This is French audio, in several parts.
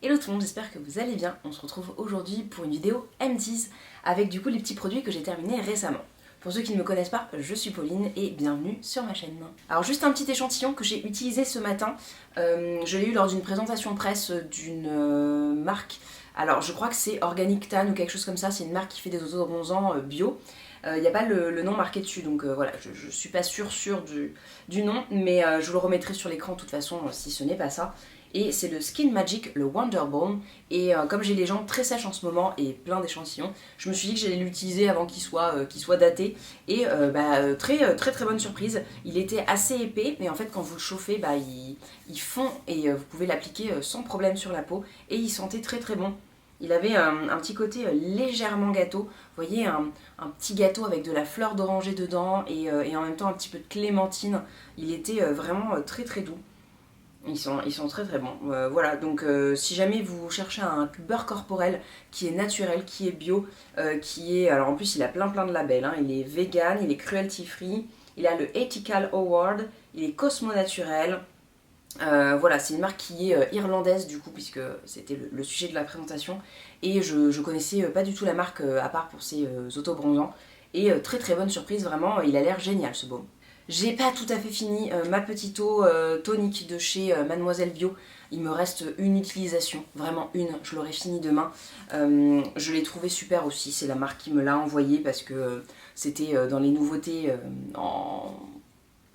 Hello tout le monde, j'espère que vous allez bien. On se retrouve aujourd'hui pour une vidéo empties avec du coup les petits produits que j'ai terminés récemment. Pour ceux qui ne me connaissent pas, je suis Pauline et bienvenue sur ma chaîne. Alors juste un petit échantillon que j'ai utilisé ce matin. Je l'ai eu lors d'une présentation presse d'une marque. Alors je crois que c'est Organic Tan ou quelque chose comme ça, c'est une marque qui fait des autobronzants bio. Il n'y a pas le nom marqué dessus, donc voilà, je suis pas sûre du nom, mais je vous le remettrai sur l'écran de toute façon si ce n'est pas ça. Et c'est le Skin Magic, le Wonder Balm. Et comme j'ai les jambes très sèches en ce moment et plein d'échantillons, je me suis dit que j'allais l'utiliser avant qu'il soit daté. Et très bonne surprise. Il était assez épais, mais en fait quand vous le chauffez, il fond et vous pouvez l'appliquer sans problème sur la peau. Et il sentait très bon. Il avait un petit côté légèrement gâteau. Vous voyez, un petit gâteau avec de la fleur d'oranger dedans et en même temps un petit peu de clémentine. Il était vraiment très doux. Ils sont très bons. Voilà, donc si jamais vous cherchez un beurre corporel qui est naturel, qui est bio, qui est... Alors en plus il a plein de labels, hein. Il est vegan, il est cruelty free, il a le Ethical Award, il est Cosmo naturel. Voilà, c'est une marque qui est irlandaise du coup, puisque c'était le sujet de la présentation. Et je connaissais pas du tout la marque à part pour ses autobronzants. Et très bonne surprise, vraiment, il a l'air génial ce baume. J'ai pas tout à fait fini ma petite eau tonique de chez Mademoiselle Bio. Il me reste une utilisation, vraiment une, je l'aurai fini demain. Je l'ai trouvé super aussi, c'est la marque qui me l'a envoyé parce que c'était dans les nouveautés en...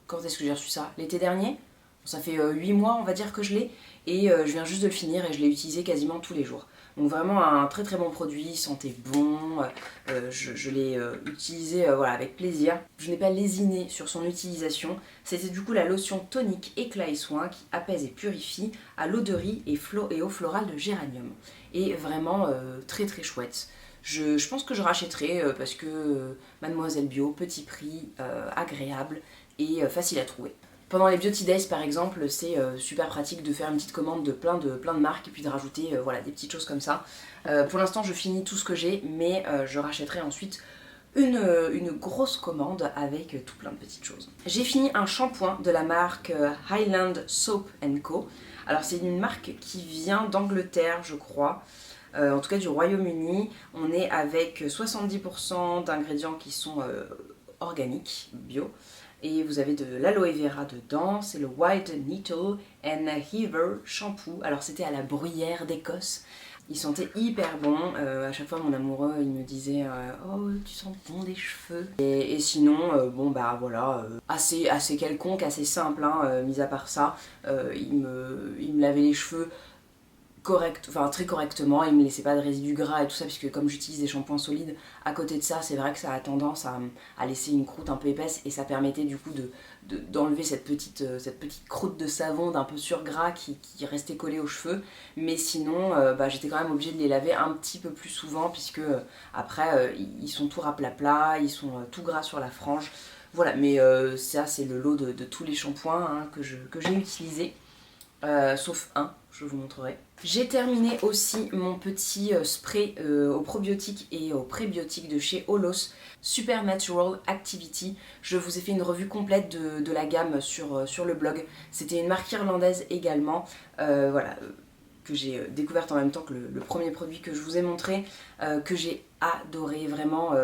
Quand est-ce que j'ai reçu ça? L'été dernier? Ça fait 8 mois on va dire que je l'ai et je viens juste de le finir et je l'ai utilisé quasiment tous les jours. Donc vraiment un très bon produit, il sentait bon, je l'ai utilisé voilà, avec plaisir. Je n'ai pas lésiné sur son utilisation. C'était du coup la lotion tonique éclat et soin qui apaise et purifie à l'eau de riz et eau florale de géranium. Et vraiment très chouette. Je pense que je rachèterai parce que Mademoiselle Bio, petit prix, agréable et facile à trouver. Pendant les Beauty Days par exemple, c'est super pratique de faire une petite commande de plein de marques et puis de rajouter voilà, des petites choses comme ça. Pour l'instant je finis tout ce que j'ai, mais je rachèterai ensuite une grosse commande avec tout plein de petites choses. J'ai fini un shampoing de la marque Highland Soap Co. Alors c'est une marque qui vient d'Angleterre je crois. En tout cas du Royaume-Uni. On est avec 70% d'ingrédients qui sont organiques, bio. Et vous avez de l'aloe vera dedans, c'est le White Nettle and Heather Shampoo. Alors c'était à la bruyère d'Écosse. Il sentait hyper bon. À chaque fois mon amoureux il me disait oh tu sens bon des cheveux. Et sinon bon bah voilà, assez quelconque, assez simple hein, mis à part ça. Il me lavait les cheveux très correctement, il me laissait pas de résidus gras et tout ça, puisque comme j'utilise des shampoings solides, à côté de ça, c'est vrai que ça a tendance à laisser une croûte un peu épaisse et ça permettait du coup d'enlever cette petite croûte de savon d'un peu surgras qui restait collée aux cheveux. Mais sinon, j'étais quand même obligée de les laver un petit peu plus souvent, puisque après, ils sont tout raplat, ils sont tout gras sur la frange. Voilà, mais ça c'est le lot de tous les shampoings hein, que j'ai utilisés. Sauf un, je vous montrerai. J'ai terminé aussi mon petit spray aux probiotiques et aux prébiotiques de chez Holos, Supernatural Activity. Je vous ai fait une revue complète de la gamme sur le blog. C'était une marque irlandaise également, voilà, que j'ai découverte en même temps que le premier produit que je vous ai montré, que j'ai adoré, vraiment.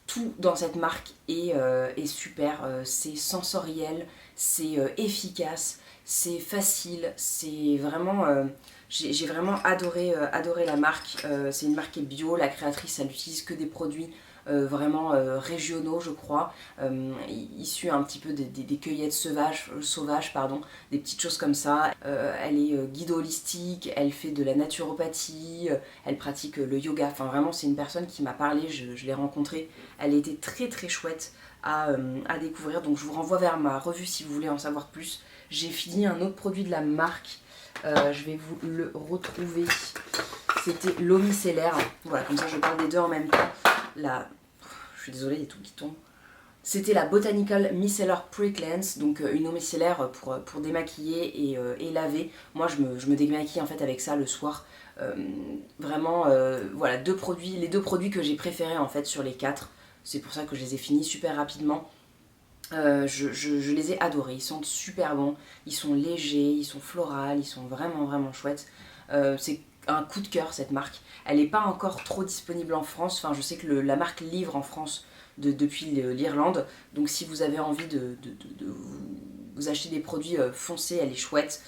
Tout dans cette marque est super, c'est sensoriel, c'est efficace, c'est facile, c'est vraiment... j'ai vraiment adoré la marque, c'est une marque qui est bio, la créatrice elle n'utilise que des produits vraiment régionaux je crois, issus un petit peu des cueillettes sauvages pardon, des petites choses comme ça. Elle est guide holistique, elle fait de la naturopathie, elle pratique le yoga, enfin vraiment c'est une personne qui m'a parlé, je l'ai rencontrée, elle était très chouette à découvrir, donc je vous renvoie vers ma revue si vous voulez en savoir plus. J'ai fini un autre produit de la marque, je vais vous le retrouver, c'était l'eau micellaire, voilà comme ça je parle des deux en même temps. Là, je suis désolée, il y a tout qui tombe. C'était la Botanical Micellar Pre-Cleanse, donc une eau micellaire pour démaquiller et laver. Moi je me démaquille en fait avec ça le soir. Vraiment, voilà, les deux produits que j'ai préférés en fait sur les 4. C'est pour ça que je les ai finis super rapidement. Je les ai adorés, ils sentent super bons, ils sont légers, ils sont florales, ils sont vraiment chouettes. C'est un coup de cœur cette marque. Elle n'est pas encore trop disponible en France, enfin je sais que la marque livre en France depuis l'Irlande, donc si vous avez envie de vous acheter des produits, foncez, elle est chouette.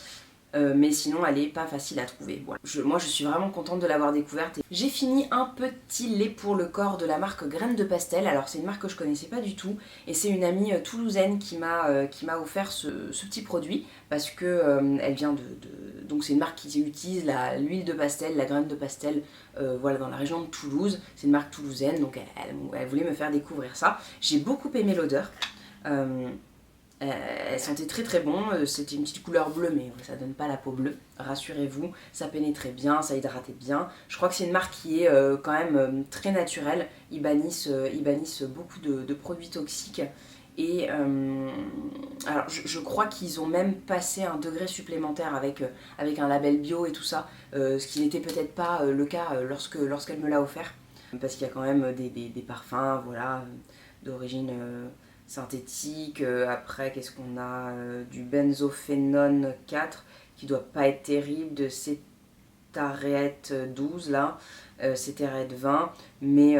Mais sinon elle est pas facile à trouver. Voilà. Moi je suis vraiment contente de l'avoir découverte. J'ai fini un petit lait pour le corps de la marque Graines de Pastel. Alors c'est une marque que je connaissais pas du tout et c'est une amie toulousaine qui m'a offert ce petit produit parce que elle vient donc c'est une marque qui utilise l'huile de pastel, la graine de pastel, voilà, dans la région de Toulouse. C'est une marque toulousaine, donc elle voulait me faire découvrir ça. J'ai beaucoup aimé l'odeur. Elle sentait très très bon, c'était une petite couleur bleue mais ça donne pas la peau bleue, rassurez-vous, ça pénétrait bien, ça hydratait bien. Je crois que c'est une marque qui est quand même très naturelle, ils bannissent beaucoup de produits toxiques et alors je crois qu'ils ont même passé un degré supplémentaire avec un label bio et tout ça, ce qui n'était peut-être pas le cas lorsqu'elle me l'a offert, parce qu'il y a quand même des parfums, voilà, d'origine synthétique. Après, qu'est-ce qu'on a, du benzophénone 4 qui doit pas être terrible, de cétarète 12 là, cétarète 20, mais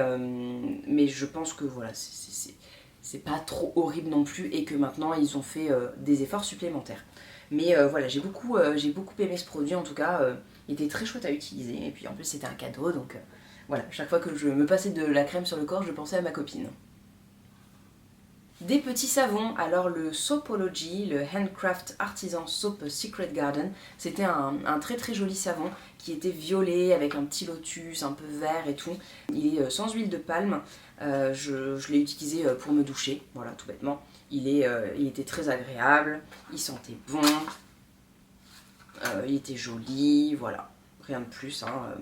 je pense que voilà, c'est pas trop horrible non plus et que maintenant ils ont fait des efforts supplémentaires. Mais voilà, j'ai beaucoup aimé ce produit, en tout cas, il était très chouette à utiliser et puis en plus c'était un cadeau, donc voilà, chaque fois que je me passais de la crème sur le corps, je pensais à ma copine. Des petits savons, alors le Soapology, le Handcraft Artisan Soap Secret Garden, c'était un très très joli savon qui était violet avec un petit lotus un peu vert et tout. Il est sans huile de palme, je l'ai utilisé pour me doucher, voilà, tout bêtement. Il était très agréable, il sentait bon, il était joli, voilà, rien de plus, hein.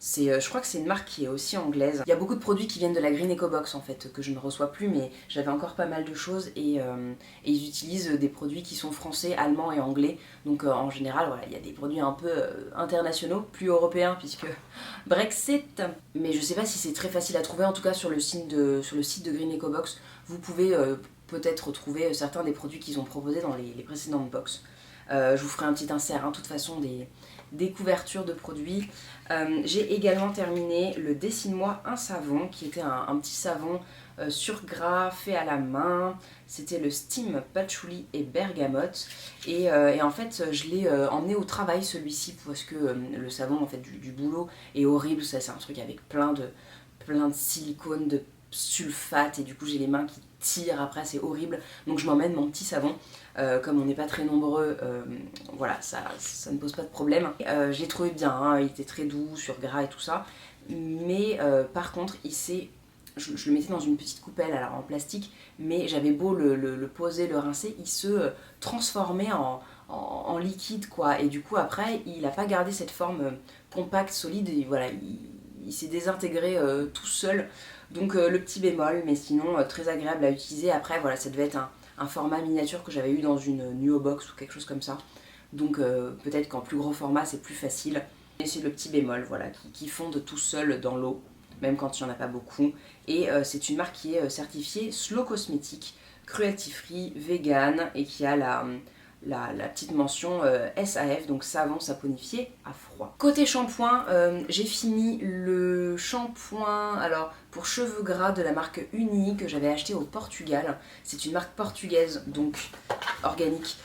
Je crois que c'est une marque qui est aussi anglaise. Il y a beaucoup de produits qui viennent de la Green Eco Box en fait, que je ne reçois plus, mais j'avais encore pas mal de choses et ils utilisent des produits qui sont français, allemands et anglais. Donc en général, voilà, il y a des produits un peu internationaux, plus européens puisque Brexit. Mais je sais pas si c'est très facile à trouver, en tout cas sur le site de Green Eco Box, vous pouvez peut-être retrouver certains des produits qu'ils ont proposés dans les précédentes box. Je vous ferai un petit insert, hein, de toute façon, des couvertures de produits. J'ai également terminé le Dessine-moi un savon, qui était un petit savon sur gras fait à la main. C'était le Steam Patchouli et Bergamote. Et en fait, je l'ai emmené au travail celui-ci parce que le savon en fait, du boulot est horrible. Ça, c'est un truc avec plein de silicone, de sulfate, et du coup j'ai les mains qui tirent après, c'est horrible. Donc je m'emmène mon petit savon. Comme on n'est pas très nombreux, voilà, ça ne pose pas de problème. Je l'ai trouvé bien, hein, il était très doux, sur gras et tout ça. Mais par contre, je le mettais dans une petite coupelle alors en plastique, mais j'avais beau le poser, le rincer, il se transformait en liquide quoi. Et du coup après, il n'a pas gardé cette forme compacte, solide, et voilà, il s'est désintégré tout seul. Donc le petit bémol, mais sinon très agréable à utiliser. Après voilà, ça devait être un format miniature que j'avais eu dans une Nuo Box ou quelque chose comme ça. Donc peut-être qu'en plus gros format c'est plus facile. Et c'est le petit bémol, voilà, qui fonde tout seul dans l'eau, même quand il n'y en a pas beaucoup. Et c'est une marque qui est certifiée Slow Cosmétique, cruelty free, vegan, et qui a la petite mention SAF, donc savon saponifié à froid. Côté shampoing, j'ai fini le shampoing alors pour cheveux gras de la marque Uni que j'avais acheté au Portugal. C'est une marque portugaise, donc organique,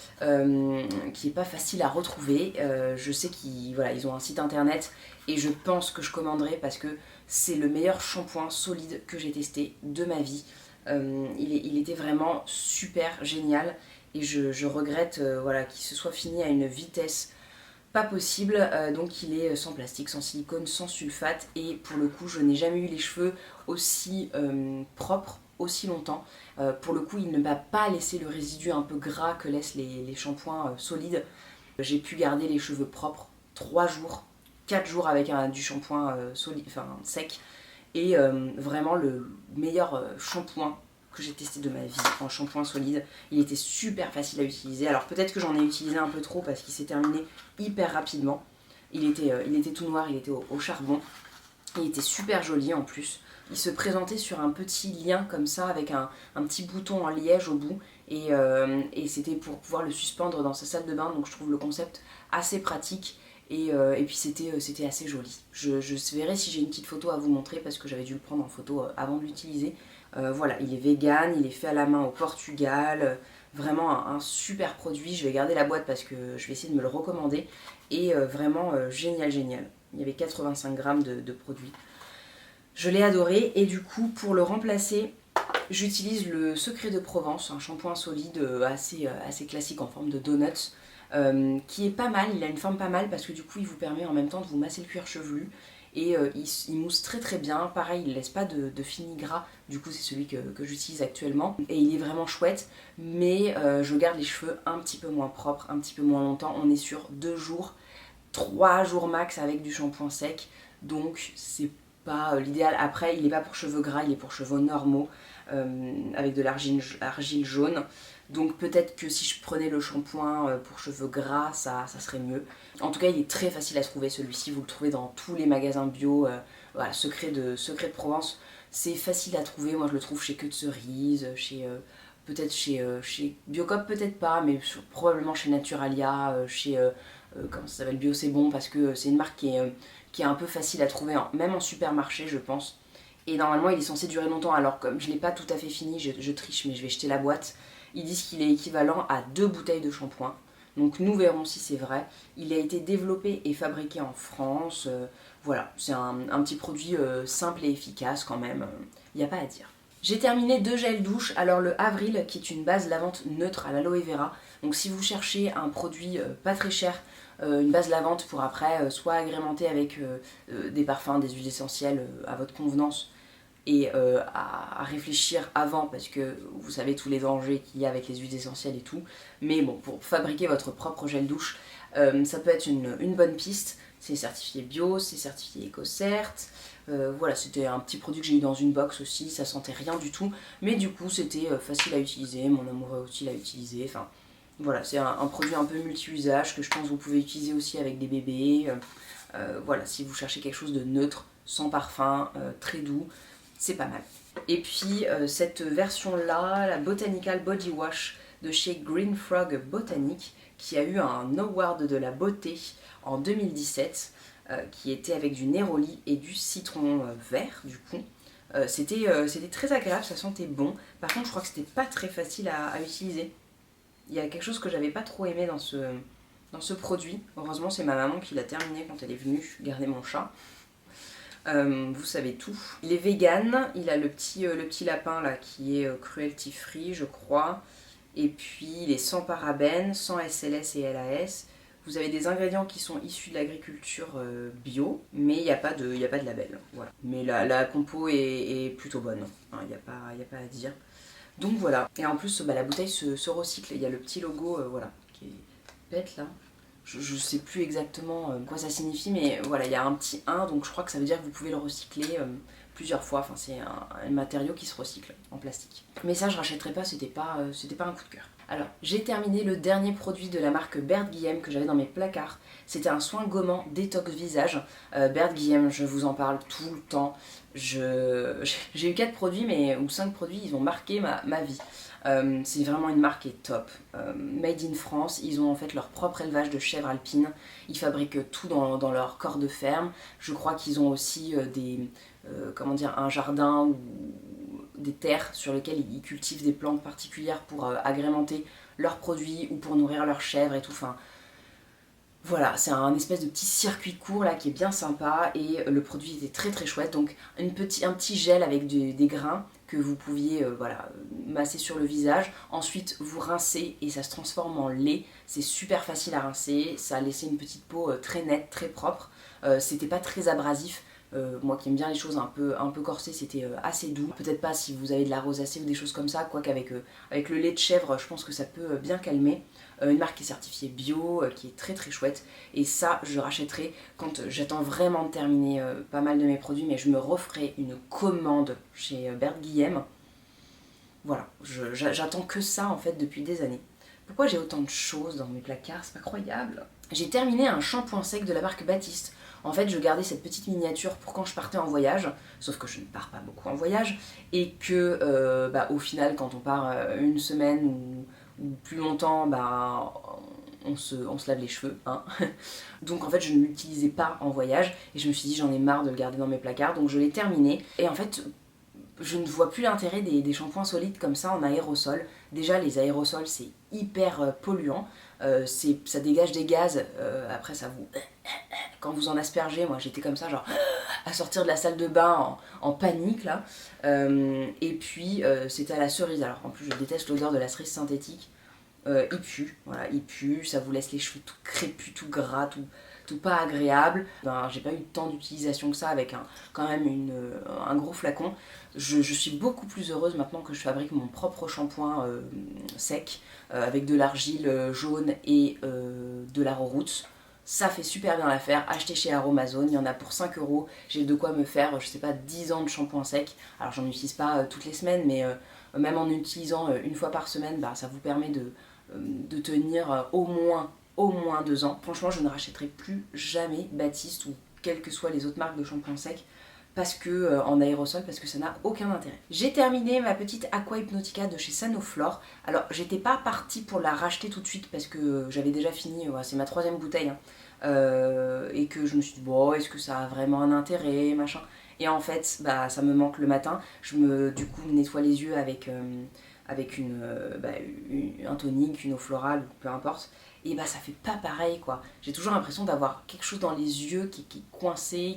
qui est pas facile à retrouver. Je sais qu'ils ont un site internet et je pense que je commanderai parce que c'est le meilleur shampoing solide que j'ai testé de ma vie. Il était vraiment super génial. Et je regrette voilà, qu'il se soit fini à une vitesse pas possible. Donc il est sans plastique, sans silicone, sans sulfate. Et pour le coup, je n'ai jamais eu les cheveux aussi propres, aussi longtemps. Pour le coup, il ne m'a pas laissé le résidu un peu gras que laissent les shampoings solides. J'ai pu garder les cheveux propres 3 jours, 4 jours avec du shampoing sec. Et vraiment le meilleur shampoing que j'ai testé de ma vie en shampoing solide. Il était super facile à utiliser. Alors peut-être que j'en ai utilisé un peu trop parce qu'il s'est terminé hyper rapidement. Il était tout noir, il était au charbon. Il était super joli en plus. Il se présentait sur un petit lien comme ça avec un petit bouton en liège au bout. Et c'était pour pouvoir le suspendre dans sa salle de bain. Donc je trouve le concept assez pratique. et puis c'était assez joli. Je verrai si j'ai une petite photo à vous montrer parce que j'avais dû le prendre en photo avant de l'utiliser. Voilà, il est vegan, il est fait à la main au Portugal, vraiment un super produit. Je vais garder la boîte parce que je vais essayer de me le recommander, et vraiment génial, génial. Il y avait 85 grammes de produit. Je l'ai adoré, et du coup pour le remplacer, j'utilise le Secret de Provence, un shampoing solide assez classique en forme de donuts, qui est pas mal. Il a une forme pas mal parce que du coup il vous permet en même temps de vous masser le cuir chevelu, et il mousse très très bien. Pareil, il laisse pas de fini gras, du coup c'est celui que j'utilise actuellement, et il est vraiment chouette, mais je garde les cheveux un petit peu moins propres, un petit peu moins longtemps. On est sur 2 jours, 3 jours max avec du shampoing sec, donc c'est pas l'idéal. Après, il n'est pas pour cheveux gras, il est pour cheveux normaux, avec de l'argile jaune. Donc peut-être que si je prenais le shampoing pour cheveux gras, ça serait mieux. En tout cas, il est très facile à trouver celui-ci, vous le trouvez dans tous les magasins bio. Voilà, Secret de Provence, c'est facile à trouver. Moi je le trouve chez Queue de Cerise, peut-être chez Biocop, peut-être pas, mais probablement chez Naturalia, comment ça s'appelle, Bio c'est bon, parce que c'est une marque qui est un peu facile à trouver, même en supermarché je pense. Et normalement il est censé durer longtemps, alors comme je ne l'ai pas tout à fait fini, je triche mais je vais jeter la boîte. Ils disent qu'il est équivalent à 2 bouteilles de shampoing. Donc nous verrons si c'est vrai. Il a été développé et fabriqué en France. Voilà, c'est un petit produit simple et efficace quand même. Il n'y a pas à dire. J'ai terminé 2 gels douche. Alors le Avril, qui est une base lavante neutre à l'aloe vera. Donc si vous cherchez un produit pas très cher, une base lavante pour après soit agrémenter avec des parfums, des huiles essentielles à votre convenance, et à réfléchir avant, parce que vous savez tous les dangers qu'il y a avec les huiles essentielles et tout. Mais bon, pour fabriquer votre propre gel douche, ça peut être une bonne piste. C'est certifié bio, c'est certifié éco-cert. Voilà, c'était un petit produit que j'ai eu dans une box aussi, ça sentait rien du tout, mais du coup c'était facile à utiliser, mon amoureux aussi l'a utilisé. Enfin voilà, c'est un produit un peu multi-usage que je pense que vous pouvez utiliser aussi avec des bébés. Voilà, si vous cherchez quelque chose de neutre, sans parfum, très doux, c'est pas mal. Et puis cette version là, la Botanical Body Wash de chez Green Frog Botanic, qui a eu un award de la beauté en 2017, qui était avec du néroli et du citron vert du coup. C'était très agréable, ça sentait bon. Par contre je crois que c'était pas très facile à utiliser. Il y a quelque chose que j'avais pas trop aimé dans ce produit. Heureusement c'est ma maman qui l'a terminé quand elle est venue garder mon chat. Vous savez tout. Il est vegan, il a le petit lapin là qui est cruelty free je crois. Et puis il est sans parabènes, sans SLS et LAS. Vous avez des ingrédients qui sont issus de l'agriculture bio, mais il n'y a pas de label. Voilà. Mais la compo est plutôt bonne, hein, il n'y a pas à dire. Donc voilà. Et en plus la bouteille se recycle, il y a le petit logo voilà, qui est bête là. Je sais plus exactement quoi ça signifie, mais voilà, il y a un petit 1, donc je crois que ça veut dire que vous pouvez le recycler plusieurs fois. Enfin, c'est un matériau qui se recycle en plastique. Mais ça, je rachèterai pas, c'était pas un coup de cœur. Alors, j'ai terminé le dernier produit de la marque Bert Guillem que j'avais dans mes placards. C'était un soin gommant détox visage. Bert Guillem, je vous en parle tout le temps. J'ai eu 4 produits, ou 5 produits, ils ont marqué ma vie. C'est vraiment une marque qui est top. Made in France, ils ont en fait leur propre élevage de chèvres alpines. Ils fabriquent tout dans leur corps de ferme. Je crois qu'ils ont aussi un jardin ou des terres sur lesquelles ils cultivent des plantes particulières pour agrémenter leurs produits ou pour nourrir leurs chèvres et tout. Enfin, voilà, c'est un espèce de petit circuit court là qui est bien sympa, et le produit était très très chouette. Donc un petit gel avec des grains que vous pouviez masser sur le visage. Ensuite vous rincez et ça se transforme en lait. C'est super facile à rincer, ça a laissé une petite peau très nette, très propre. C'était pas très abrasif. Moi qui aime bien les choses un peu corsées, c'était assez doux. Peut-être pas si vous avez de la rosacée ou des choses comme ça, quoique avec le lait de chèvre, je pense que ça peut bien calmer. Une marque qui est certifiée bio, qui est très très chouette. Et ça, je rachèterai quand j'attends vraiment de terminer pas mal de mes produits, mais je me referai une commande chez Bert Guillem. Voilà, j'attends que ça en fait depuis des années. Pourquoi j'ai autant de choses dans mes placards? C'est pas croyable. J'ai terminé un shampoing sec de la marque Baptiste. En fait, je gardais cette petite miniature pour quand je partais en voyage, sauf que je ne pars pas beaucoup en voyage, et que au final, quand on part une semaine ou plus longtemps, on se lave les cheveux, hein. Donc en fait je ne l'utilisais pas en voyage et je me suis dit j'en ai marre de le garder dans mes placards, donc je l'ai terminé. Et en fait je ne vois plus l'intérêt des shampoings solides comme ça en aérosol. Déjà les aérosols c'est hyper polluant, ça dégage des gaz, après ça vous... Quand vous en aspergez, moi j'étais comme ça genre à sortir de la salle de bain en panique là. Et puis c'était à la cerise, alors en plus je déteste l'odeur de la cerise synthétique. Il pue, voilà, il pue, ça vous laisse les cheveux tout crépus, tout gras, tout pas agréable. Ben, j'ai pas eu tant d'utilisation que ça avec quand même un gros flacon. Je suis beaucoup plus heureuse maintenant que je fabrique mon propre shampoing sec avec de l'argile jaune et de la roots. Ça fait super bien l'affaire, acheté chez Aromazone, il y en a pour 5 €, j'ai de quoi me faire, je sais pas, 10 ans de shampoing sec. Alors j'en utilise pas toutes les semaines, mais même en utilisant une fois par semaine, bah, ça vous permet de tenir au moins 2 ans. Franchement, je ne rachèterai plus jamais Baptiste ou quelles que soient les autres marques de shampoing sec parce que en aérosol, parce que ça n'a aucun intérêt. J'ai terminé ma petite Aqua Hypnotica de chez Sanoflore. Alors j'étais pas partie pour la racheter tout de suite parce que j'avais déjà fini, c'est ma 3e bouteille, hein, et que je me suis dit bon, est-ce que ça a vraiment un intérêt, machin. Et en fait, bah, ça me manque le matin. Je me nettoie les yeux avec un tonique, une eau florale, peu importe. Et bah ça fait pas pareil quoi. J'ai toujours l'impression d'avoir quelque chose dans les yeux qui est coincé,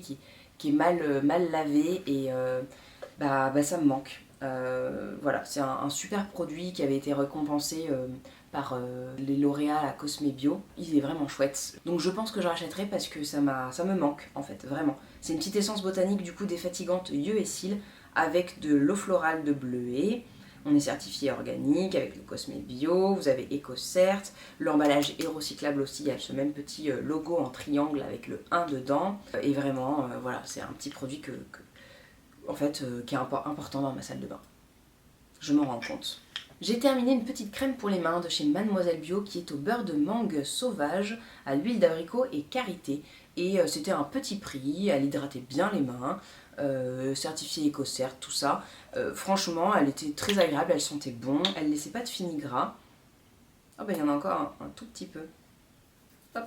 qui est mal lavé et bah ça me manque. Voilà, c'est un super produit qui avait été récompensé par les lauréats à Cosme Bio. Il est vraiment chouette. Donc je pense que je rachèterai parce que ça me manque en fait, vraiment. C'est une petite essence botanique du coup défatigante yeux et cils avec de l'eau florale de bleuet. On est certifié organique avec le Cosme Bio, vous avez EcoCert, l'emballage est recyclable aussi, il y a ce même petit logo en triangle avec le 1 dedans. Et vraiment, voilà, c'est un petit produit qui est important dans ma salle de bain. Je m'en rends compte. J'ai terminé une petite crème pour les mains de chez Mademoiselle Bio qui est au beurre de mangue sauvage, à l'huile d'abricot et karité. Et c'était un petit prix, elle hydratait bien les mains, certifiée EcoCert, tout ça. Franchement, elle était très agréable, elle sentait bon, elle laissait pas de fini gras. Oh bah il y en a encore un tout petit peu. Hop.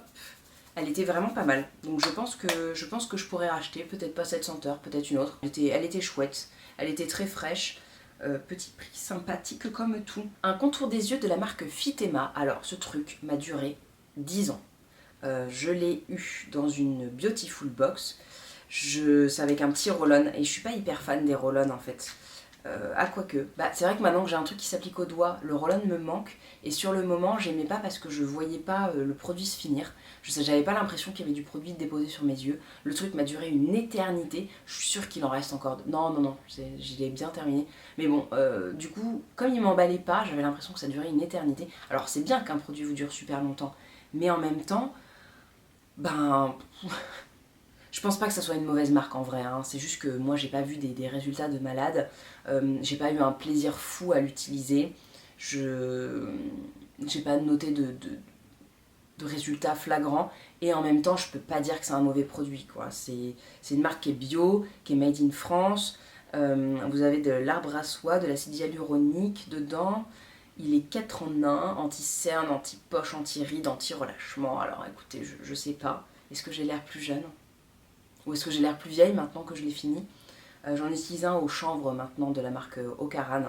Elle était vraiment pas mal. Donc je pense que je pourrais racheter, peut-être pas cette senteur, peut-être une autre. Elle était chouette, elle était très fraîche. Petit prix sympathique comme tout. Un contour des yeux de la marque Fitema. Alors ce truc m'a duré 10 ans. Je l'ai eu dans une Beautiful Box. C'est avec un petit roll-on et je suis pas hyper fan des roll-on en fait. Quoique, bah, c'est vrai que maintenant que j'ai un truc qui s'applique au doigt, le roll-on me manque et sur le moment j'aimais pas parce que je voyais pas le produit se finir. J'avais pas l'impression qu'il y avait du produit déposé sur mes yeux. Le truc m'a duré une éternité. Je suis sûre qu'il en reste encore. Non, je l'ai bien terminé. Mais bon, du coup, comme il m'emballait pas, j'avais l'impression que ça durait une éternité. Alors c'est bien qu'un produit vous dure super longtemps, mais en même temps, ben... Je pense pas que ça soit une mauvaise marque en vrai, hein. C'est juste que moi j'ai pas vu des résultats de malade, j'ai pas eu un plaisir fou à l'utiliser, j'ai pas noté de résultats flagrants et en même temps je peux pas dire que c'est un mauvais produit quoi. C'est une marque qui est bio, qui est made in France, vous avez de l'arbre à soie, de l'acide hyaluronique dedans. Il est 4 en 1, anti-cerne, anti-poche, anti-rides, anti-relâchement. Alors écoutez, je sais pas, est-ce que j'ai l'air plus jeune ? Ou est-ce que j'ai l'air plus vieille maintenant que je l'ai fini ? J'en utilise un au chanvre maintenant de la marque Ocaran.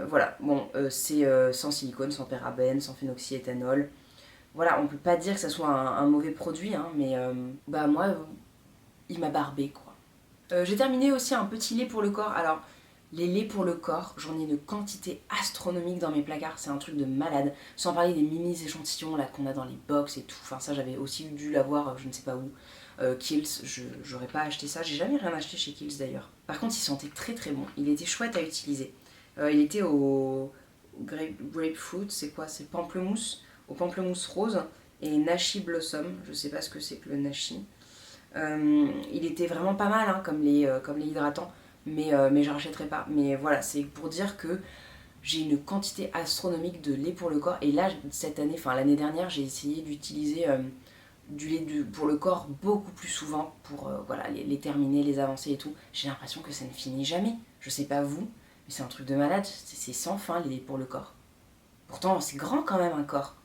Voilà, bon, c'est sans silicone, sans parabènes, sans phénoxyéthanol. Voilà, on peut pas dire que ça soit un mauvais produit, hein, mais bah moi, il m'a barbé quoi. J'ai terminé aussi un petit lait pour le corps. Alors, les laits pour le corps, j'en ai une quantité astronomique dans mes placards, c'est un truc de malade. Sans parler des mini échantillons là qu'on a dans les box et tout. Enfin ça j'avais aussi dû l'avoir, je ne sais pas où. Kills, j'aurais pas acheté ça, j'ai jamais rien acheté chez Kills d'ailleurs. Par contre il sentait très très bon, il était chouette à utiliser. Il était au grapefruit, c'est quoi? C'est pamplemousse, au pamplemousse rose et nashi blossom, je sais pas ce que c'est que le nashi. Il était vraiment pas mal hein, comme les hydratants, mais je rachèterai pas. Mais voilà, c'est pour dire que j'ai une quantité astronomique de lait pour le corps et là cette année, enfin l'année dernière, j'ai essayé d'utiliser du lait pour le corps beaucoup plus souvent pour voilà, les terminer, les avancer et tout. J'ai l'impression que ça ne finit jamais. Je sais pas vous, mais c'est un truc de malade. C'est sans fin les laits pour le corps. Pourtant c'est grand quand même un corps.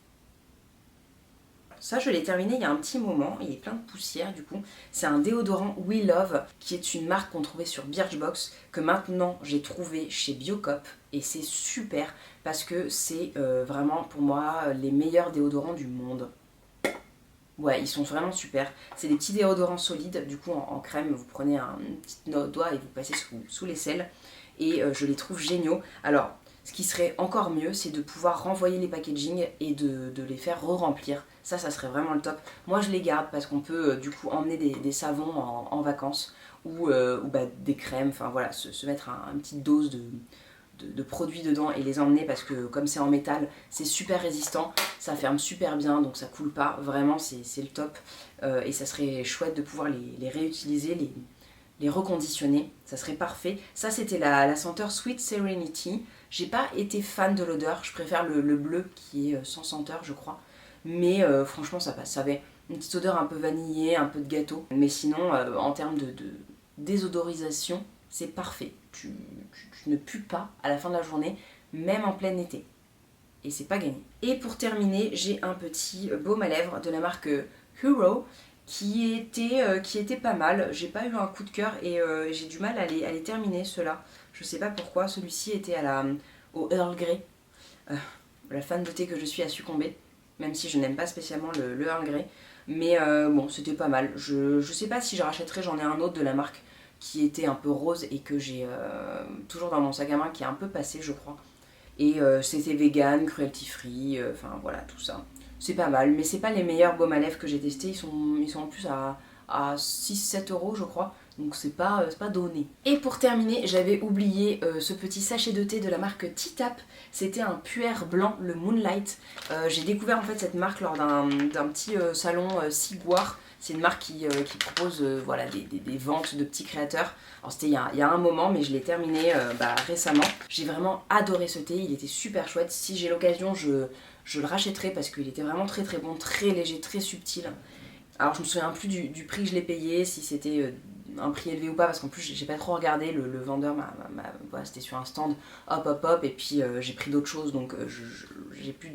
Ça, je l'ai terminé il y a un petit moment, il est plein de poussière du coup. C'est un déodorant We Love, qui est une marque qu'on trouvait sur Birchbox, que maintenant j'ai trouvé chez Biocop, et c'est super parce que c'est vraiment pour moi les meilleurs déodorants du monde. Ouais, ils sont vraiment super. C'est des petits déodorants solides, du coup en crème, vous prenez un petit doigt et vous passez sous l'aisselle, et je les trouve géniaux. Alors, ce qui serait encore mieux, c'est de pouvoir renvoyer les packaging et de les faire re-remplir. Ça serait vraiment le top. Moi, je les garde parce qu'on peut du coup emmener des savons en vacances ou bah, des crèmes, enfin voilà, se mettre une petite dose de produits dedans et les emmener parce que comme c'est en métal, c'est super résistant, ça ferme super bien, donc ça coule pas. Vraiment, c'est le top. Et ça serait chouette de pouvoir les réutiliser, les reconditionner, ça serait parfait. Ça, c'était la senteur Sweet Serenity. J'ai pas été fan de l'odeur, je préfère le bleu qui est sans senteur, je crois. Mais franchement, ça passe. Ça avait une petite odeur un peu vanillée, un peu de gâteau. Mais sinon, en termes de désodorisation, c'est parfait. Tu ne pues pas à la fin de la journée, même en plein été. Et c'est pas gagné. Et pour terminer, j'ai un petit baume à lèvres de la marque Hero qui était pas mal. J'ai pas eu un coup de cœur et j'ai du mal à les terminer, ceux-là. Je sais pas pourquoi. Celui-ci était au Earl Grey. La fan de thé que je suis a succombé, même si je n'aime pas spécialement le Earl Grey. Mais bon, c'était pas mal. Je sais pas si je rachèterai, j'en ai un autre de la marque qui était un peu rose et que j'ai toujours dans mon sac à main, qui est un peu passé, je crois. Et c'était vegan, cruelty free, enfin voilà, tout ça. C'est pas mal, mais c'est pas les meilleurs baumes à lèvres que j'ai testés. Ils sont en plus à 6-7 euros, je crois. Donc c'est pas donné. Et pour terminer, j'avais oublié ce petit sachet de thé de la marque T-Tap. C'était un puer blanc, le Moonlight. J'ai découvert en fait cette marque lors d'un petit salon Ciguar. C'est une marque qui propose voilà, des ventes de petits créateurs. Alors c'était il y a un moment, mais je l'ai terminé récemment. J'ai vraiment adoré ce thé, il était super chouette. Si j'ai l'occasion, je le rachèterai parce qu'il était vraiment très très bon, très léger, très subtil. Alors je me souviens plus du prix que je l'ai payé, si c'était un prix élevé ou pas, parce qu'en plus j'ai pas trop regardé, le vendeur voilà, c'était sur un stand, hop, et puis j'ai pris d'autres choses, donc j'ai plus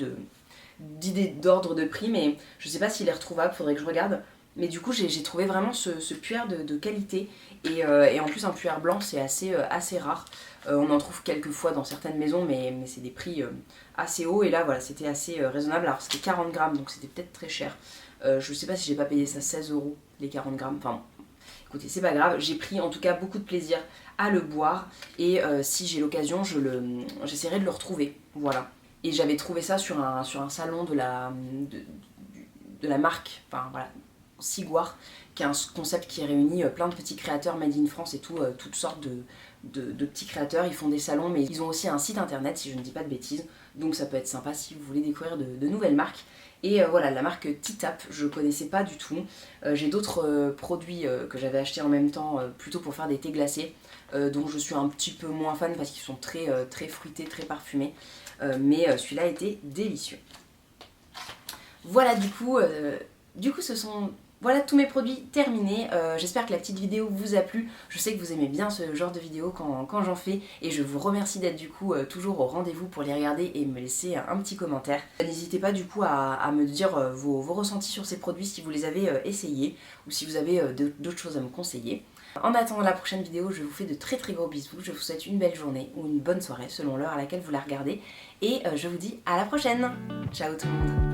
d'idée d'ordre de prix, mais je sais pas s'il est retrouvable, faudrait que je regarde. Mais du coup j'ai trouvé vraiment ce puer de qualité, et en plus un puer blanc c'est assez rare. On en trouve quelques fois dans certaines maisons, mais c'est des prix assez hauts, et là voilà, c'était assez raisonnable. Alors c'était 40 grammes, donc c'était peut-être très cher. Je sais pas si j'ai pas payé ça 16 euros les 40 grammes, enfin écoutez, c'est pas grave, j'ai pris en tout cas beaucoup de plaisir à le boire, et si j'ai l'occasion, j'essaierai de le retrouver, voilà. Et j'avais trouvé ça sur un salon de la marque, enfin voilà, Ciguar, qui est un concept qui réunit plein de petits créateurs made in France et tout, toutes sortes de petits créateurs. Ils font des salons, mais ils ont aussi un site internet, si je ne dis pas de bêtises, donc ça peut être sympa si vous voulez découvrir de nouvelles marques. Et voilà, la marque T-Tap, je connaissais pas du tout. J'ai d'autres produits que j'avais achetés en même temps, plutôt pour faire des thés glacés, dont je suis un petit peu moins fan parce qu'ils sont très fruités, très parfumés. Mais celui-là était délicieux. Voilà, du coup ce sont voilà tous mes produits terminés. J'espère que la petite vidéo vous a plu. Je sais que vous aimez bien ce genre de vidéo quand j'en fais, et je vous remercie d'être du coup toujours au rendez-vous pour les regarder et me laisser un petit commentaire. N'hésitez pas du coup à me dire vos ressentis sur ces produits, si vous les avez essayés ou si vous avez d'autres choses à me conseiller. En attendant la prochaine vidéo, je vous fais de très très gros bisous. Je vous souhaite une belle journée ou une bonne soirée selon l'heure à laquelle vous la regardez, et je vous dis à la prochaine. Ciao tout le monde.